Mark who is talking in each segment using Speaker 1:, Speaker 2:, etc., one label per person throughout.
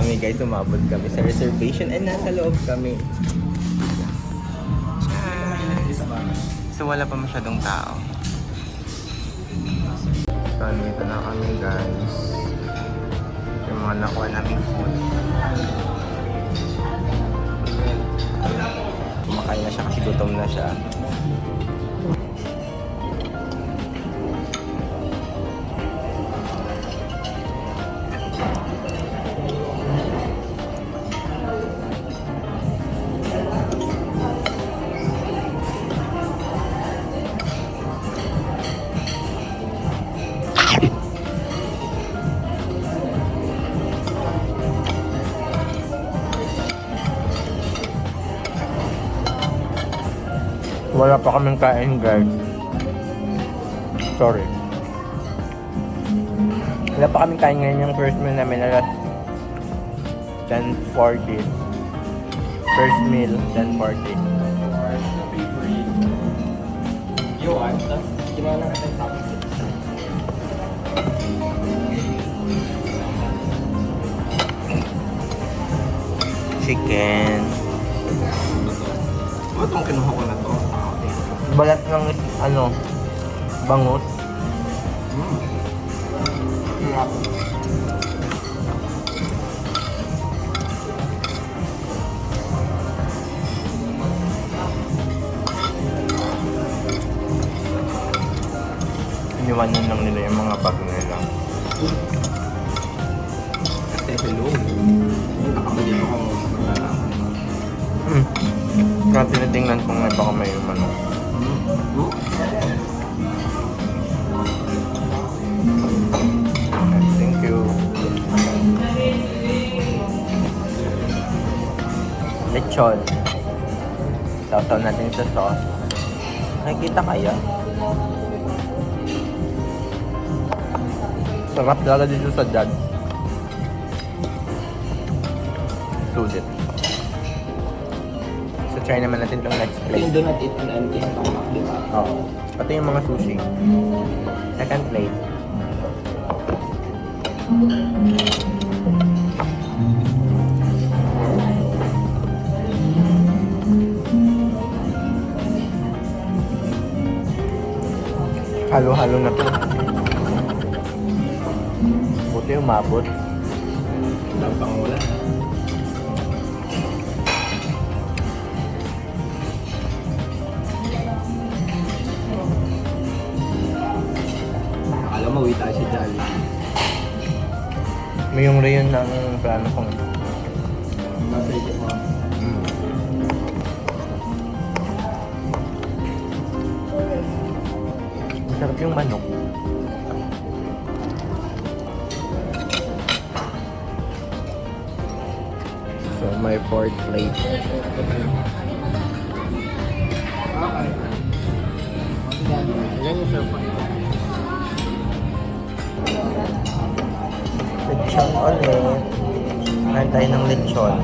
Speaker 1: kami guys, umabot kami sa reservation and nasa loob kami. So wala pa masyadong tao. So dito na kami guys. Yung mga nakuha namin food. Kumakain na siya kasi gutom na siya. Wala pa kaming kain guys. Sorry. Wala pa kaming kain ngayon, yung first meal namin alas 10:40. First meal, 10:40. You want that? Gimana ka tayo topic? Chicken.
Speaker 2: Ano itong kinuha ko na to?
Speaker 1: Balat ng ano, bangus.
Speaker 2: Hirap.
Speaker 1: Iniwanan lang nila yung mga bag nila.
Speaker 2: Kasi hello. Nakamadin ako malalaman.
Speaker 1: Kaya tinitingnan ko nga baka may ano. Thank you. Lechon. Sausaw natin sa sauce. Nakikita kaya? Sarap talaga dito sa dad. Sulit. So try naman natin itong next plate.
Speaker 2: Yung do not eat an empty stomach, di ba?
Speaker 1: Oo. Pati yung mga sushi. Second plate. Halo-halo na to. Buti umabot.
Speaker 2: Ang pangulan. Akala mo, wita si Jolly.
Speaker 1: May yung rayon ng plano kong.
Speaker 2: Masaya ko.
Speaker 1: Masarap yung manok. So my fourth plate.
Speaker 2: Okay. Ilan yung serve mo?
Speaker 1: Lechon ulit. Kain tayo ng lechon.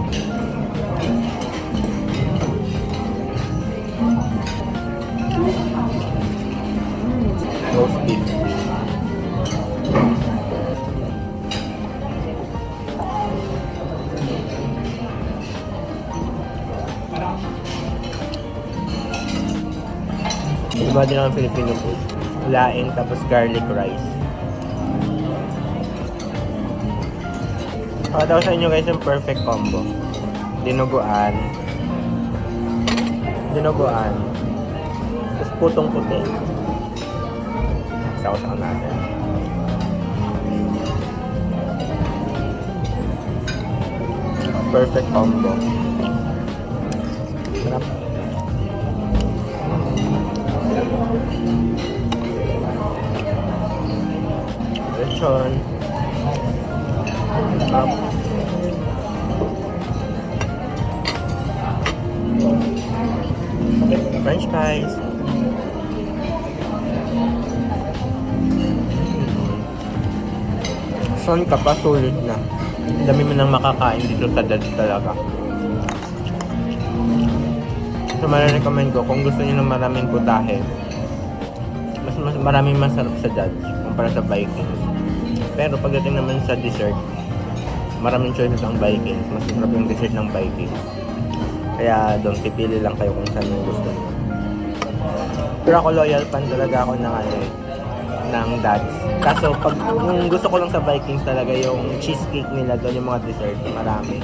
Speaker 1: Roast beef. Iba din ang Filipino food. Laing tapos garlic rice. Pakataw sa inyo guys yung perfect combo. Dinuguan. Tapos putong puti. Sausaw natin. Perfect combo. Sarap. Lechon. Sarap. French fries. Son ka pa, sulit na. Dami mo nang makakain dito sa Dads talaga. So marirecommend ko kung gusto niyo ng maraming putahe, mas maraming masarap sa Dads kumpara sa Vikings. Pero pagdating naman sa dessert, maraming choices ang Vikings. Mas sarap yung dessert ng Vikings. Kaya doon, pipili lang kayo kung saan yung gusto niyo. Pero ako loyal fan talaga ako ng ng Dads. Kaso pag yung gusto ko lang sa Vikings talaga yung cheesecake nila doon, yung mga dessert, marami.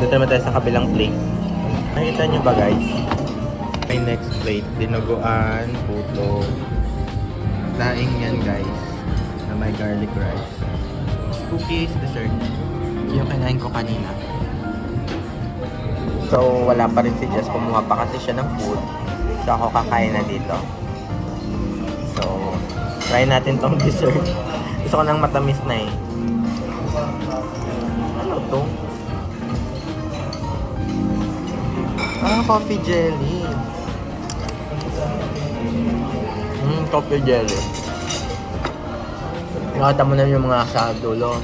Speaker 1: Dito naman tayo sa kabilang plate. Nakita nyo ba guys? May next plate, dinuguan, puto. Daing yan guys, na may garlic rice. Cookies, dessert. Yung kinain ko kanina. So, wala pa rin si Jess. Kumuha pa kasi siya ng food. So, ako kakain na dito. So, try natin tong dessert. Gusto ko nang matamis na eh. Ano to? Coffee jelly. Coffee jelly. Nakata mo na yung mga sa dulo.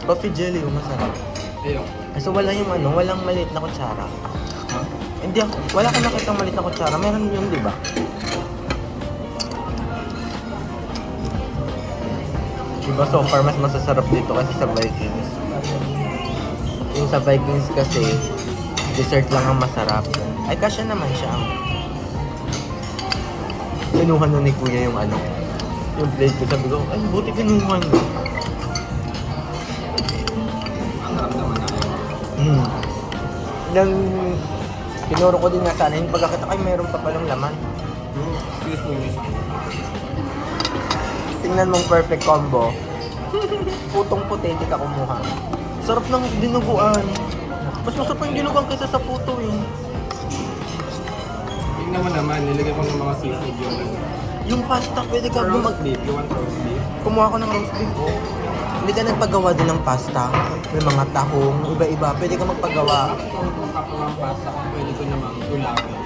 Speaker 1: Coffee jelly, yung masarap.
Speaker 2: Ayun.
Speaker 1: So wala yung walang maliit na kutsara. Hindi ako, wala akong nakita maliit na kutsara. Meron yun, di ba? Diba so far mas masasarap dito kasi sa Vikings. Yung sa Vikings kasi, dessert lang ang masarap. Ay, kasya naman siya. Kinuha na ni Kuya yung yung plate ko. Sabi ko, ay, buti kinuha na. Then, pinuro ko din nga sana yung pagkakita ay meron pa palang laman. Tingnan mong perfect combo. Putong puti, hindi ka kumuha. Sarap ng dinuguan. Mas masarap yung dinuguan kaysa sa puto eh.
Speaker 2: Tingnan mo naman, nilagay ko ng mga seafood yun.
Speaker 1: Yung pasta, pwede ka
Speaker 2: Roast beef, you want roast beef?
Speaker 1: kumuha ko ng roast beef. Hindi ka nagpagawa din ng pasta. May mga tahong, iba-iba. Pwede ka magpagawa.
Speaker 2: Kung magpapagawa ng pasta, pwede ko namang ulawin.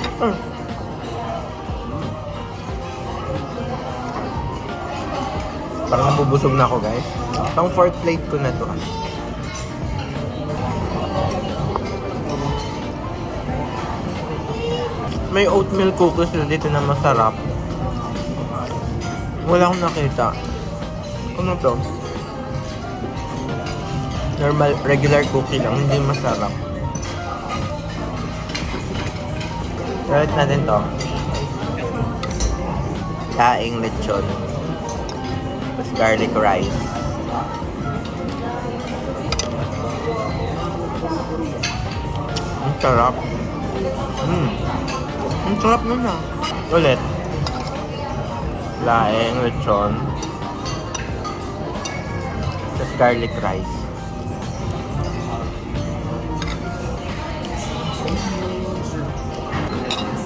Speaker 1: Parang nabubusog na ako guys. Pang 4th plate ko na to. May oatmeal cookies na dito na masarap. Wala akong nakita. Ano to? Normal, regular cookie lang. Hindi masarap. Try natin to. Daing lechon. Tapos garlic rice. Ang sarap. Ang sarap nun ah. Ulit. Laing, lechon. Tapos garlic rice.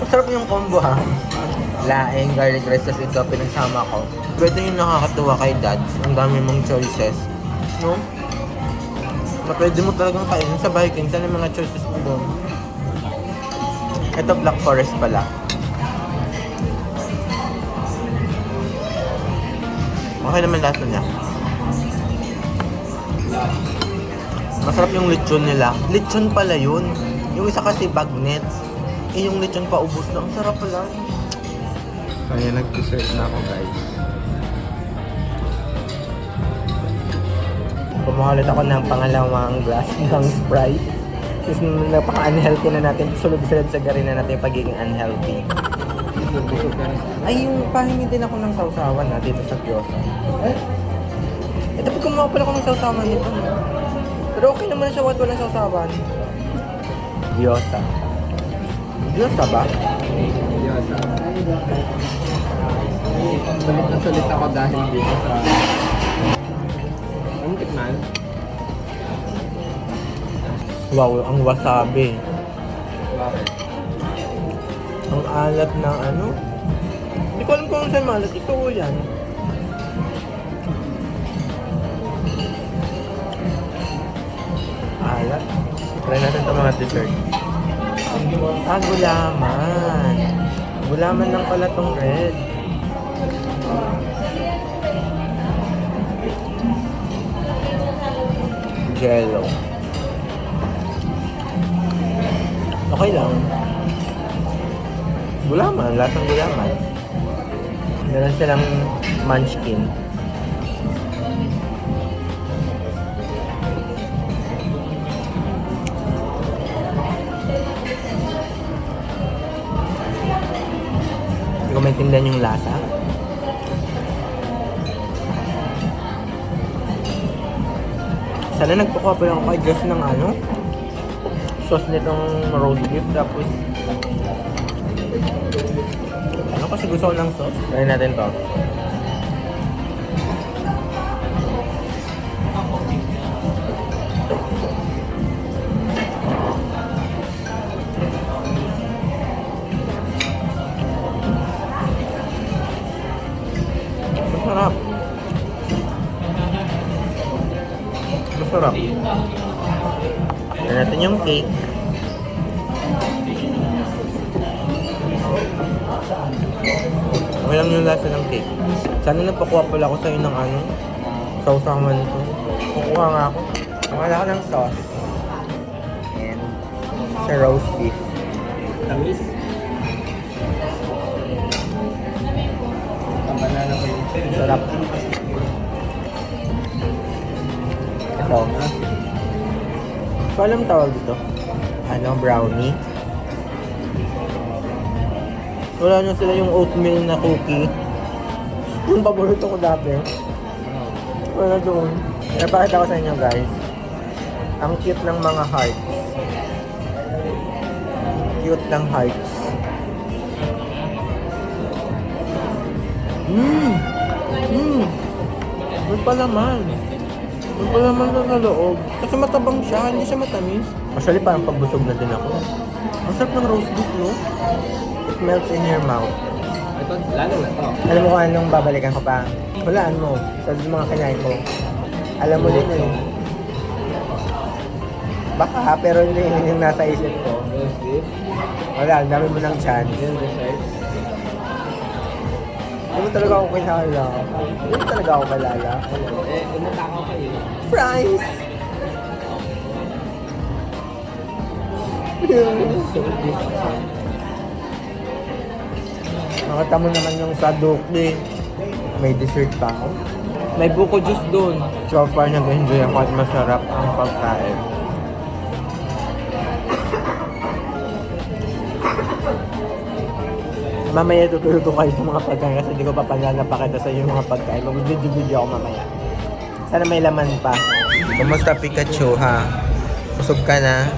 Speaker 1: Masarap yung combo ha. Laing, garlic rice, tapos ito pinagsama ko. Pwede yung nakakatuwa kay Dads. Ang dami mong choices. No? Na pwede mo talagang kainin sa Vikings. Ano yung mga choices mo doon? Ito Black Forest pala. Okay naman lasa niya. Masarap yung lechon nila. Lechon pala yun. Yung isa kasi bagnet. Yung lechon pa ubos na. Ang sarap pala. Kaya nag-dessert na ako guys. Kumuha ulit ako ng pangalawang glass ng Sprite. Kasi napaka-unhealthy na natin. Sulog-sulog sa garin na natin yung pagiging unhealthy. Ay, yung pahingi din ako ng sausawan na dito sa Gyoza. Eh, dapat kumuha pala ako ng sausawan dito. Pero okay naman siya, what walang sausawan. Gyoza. Gyoza ba?
Speaker 2: Gyoza. Sulit na sulit ako dahil dito sa... Anong tikman?
Speaker 1: Wow, ang wasabi.
Speaker 2: Bakit?
Speaker 1: Ang alat ng ano? Hindi ko alam kung saan malat. Ito o yan. Alat. Try natin ito mga dessert. Gulaman. Gulaman lang pala tong red. Jello. Gulaman, lasang gulaman. Meron silang munchkin. Hindi ko maintindihan yung lasa. Sana nagpakuha pa lang ako kay Diyos ng ano, sauce nitong roast beef. Tapos, ano kasi gusto ko ng sauce. Try natin to. Masarap. Masarap. Try natin yung cake. Okay lang yung lasa ng cake. Sana nagpakuha pala ako sa'yo ng ano, sausawan ito. Kukuha nga ako. Wala ka ng sauce. And sa roast beef.
Speaker 2: Tamis. Ang banana ko yun.
Speaker 1: Sarap. Ito. So, alam tawag dito? Ano, brownie? Wala na sila yung oatmeal na cookie. Yung paborito ko dati. Wala doon. Napakita ko sa inyo guys. Ang cute ng mga hearts. Cute ng hearts. May palaman. May palaman na sa loob. Kasi matabang siya, hindi siya matamis. Actually parang pagbusog na din ako. Ang sarap ng roast beef, no? It melts in your mouth.
Speaker 2: Ito, lalo na ito.
Speaker 1: Alam mo kung anong babalikan ko pa? Walaan mo. Sa mga kinain mo. Alam mo din yun. Baka, pero hindi yun yung nasa isip ko.
Speaker 2: Roast beef.
Speaker 1: Wala, ang dami mo ng chance.
Speaker 2: Then dessert.
Speaker 1: Hindi mo talaga ako kilala. Hindi mo talaga ako kilala.
Speaker 2: Umatakaw kayo.
Speaker 1: Fries! Nakita mo naman yung sadukli. May dessert pa ako. May buko juice doon. So far, nag-enjoy ako at masarap ang pagkain. Mamaya tutulog ko kayo sa mga pagkain kasi hindi ko pa panlalapakita sa iyo yung mga pagkain. Mag-video ako mamaya. Sana may laman pa. Kumusta Pikachu ha? Busog ka na?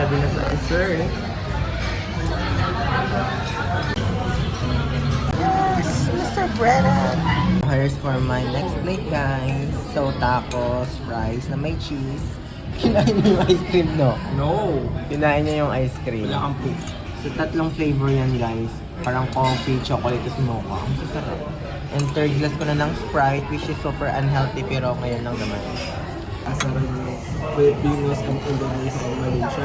Speaker 1: Sabi na sa sir eh. Yes, Mr. Brennan! Here's for my next plate, guys. So, tacos, fries na may cheese. Kinain niyo yung ice cream, no?
Speaker 2: No!
Speaker 1: Kinain niya yung ice cream.
Speaker 2: Wala kang proof.
Speaker 1: So, tatlong flavor yan, guys. Parang coffee, chocolate, tapos mocha. Ang sasarap. And third glass ko na ng Sprite, which is super unhealthy, pero ngayon lang naman.
Speaker 2: Asaran yung Filipinos and Indonesia and Malaysia.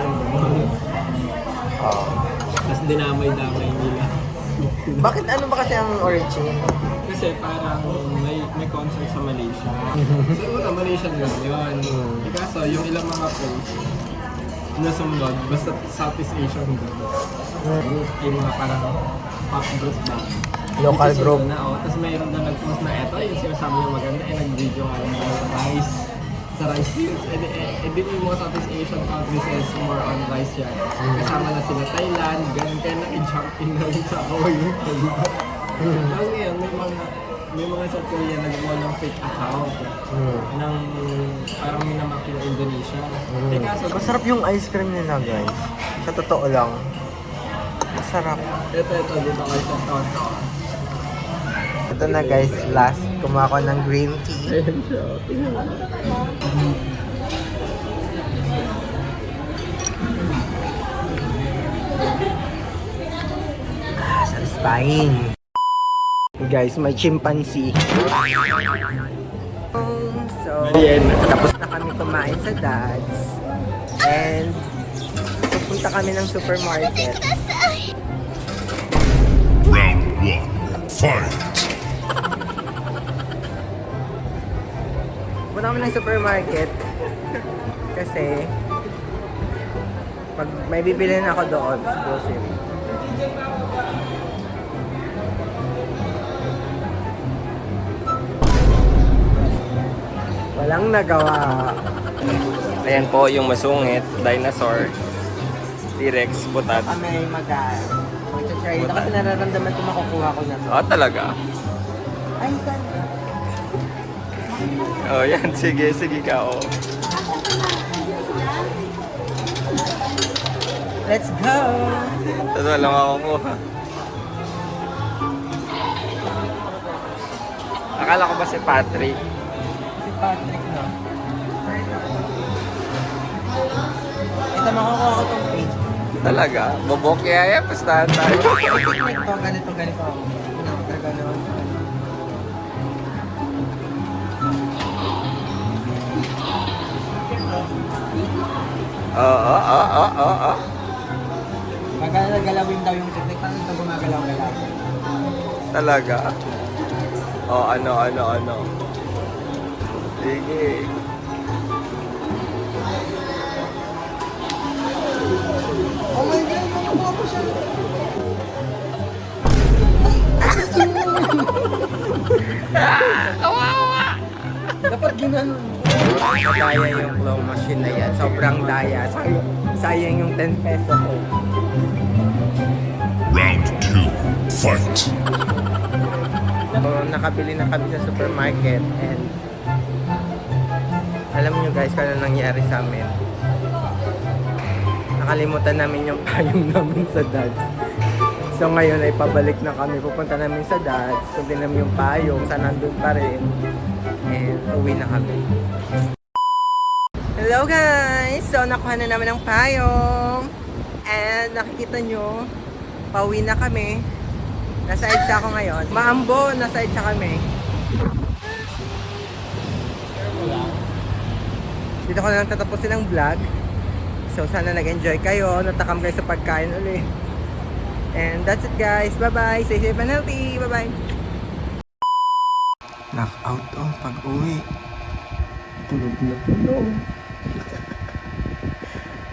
Speaker 1: Oh.
Speaker 2: Tapos dinamay-damay nila.
Speaker 1: Bakit ano ba kasi ang origin?
Speaker 2: Kasi parang may concert sa Malaysia. So una, Malaysian lang yun. Kaso yung ilang mga posts, nasumbag, basta Southeast Asian group. Yung mga parang pop group ba?
Speaker 1: Local
Speaker 2: Which is
Speaker 1: group.
Speaker 2: yun na, tapos mayroon na nag-post na eto, yung sinasabi niya maganda, nag-video nga lang sa rice. Sa rice fields. Di yung mga Southeast Asian countries is more on rice yan. Kasama na sila Thailand, ganun kaya na-jump in na rin sa yung Thailand. Tapos ngayon, may mga sa Korea nagawa ng fake account ng parang minamaki ng Indonesia. Eh kaso,
Speaker 1: Masarap yung ice cream nila, guys. Sa totoo lang. Masarap.
Speaker 2: ito, dito kayo sa Tonto.
Speaker 1: Ito na, guys. Last, kumuha ko ng green tea.
Speaker 2: Ayan siya. Tingnan mo.
Speaker 1: Satisfying. Guys, may chimpanzee. So,
Speaker 2: Mariana.
Speaker 1: tapos na kami kumain sa Dad's. And, pupunta kami ng supermarket.
Speaker 3: Round one, fight!
Speaker 1: Punta kami ng supermarket. Kasi, pag may bibilhin ako doon sa grocery. Walang nagawa.
Speaker 4: Ayan po yung masungit, dinosaur, T-Rex, butat.
Speaker 1: Kami mag-try ito kasi nararamdaman ko makukuha ko na to.
Speaker 4: Ah, talaga?
Speaker 1: Ay, saan?
Speaker 4: Oh, yan. Sige ka, oh.
Speaker 1: Let's go!
Speaker 4: Tapos walang makukuha. Akala ko ba si Patrick?
Speaker 1: Si Patrick, no? Ito, makukuha ko tong page.
Speaker 4: Talaga? Bobok kaya, pustahan tayo.
Speaker 1: Ganito. Ganito.
Speaker 4: Oo.
Speaker 1: Magagalawin daw yung technique. Paano ito gumagalaw-galaw?
Speaker 4: Talaga? Oh, ano. Sige.
Speaker 1: Oh my God! Makukuha ko siya! Dapat ginanon. Daya yung claw machine na yan. Sobrang daya. Sayang yung 10 peso ko.
Speaker 3: Round two, fight!
Speaker 1: So, nakabili na kami sa supermarket and alam nyo guys kung ano nangyari sa amin. Nakalimutan namin yung payong namin sa Dad's. So ngayon ay pabalik na kami. Pupunta namin sa Dad's. Kung namin yung payong, sa nandun pa rin. And uwi na kami. Hello guys! So nakuha na namin ang payong. And nakikita nyo, pauwi na kami. Nasa EDSA ako ngayon. Maambo, nasa EDSA kami. Dito ko na lang tatapusin ang vlog. So sana nag-enjoy kayo, natakam kayo sa pagkain ulit. And that's it guys. Bye-bye. Stay safe and healthy. Bye-bye. Knock out pag-uwi. Tulog na tulog.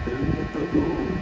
Speaker 1: Tulog na tulog.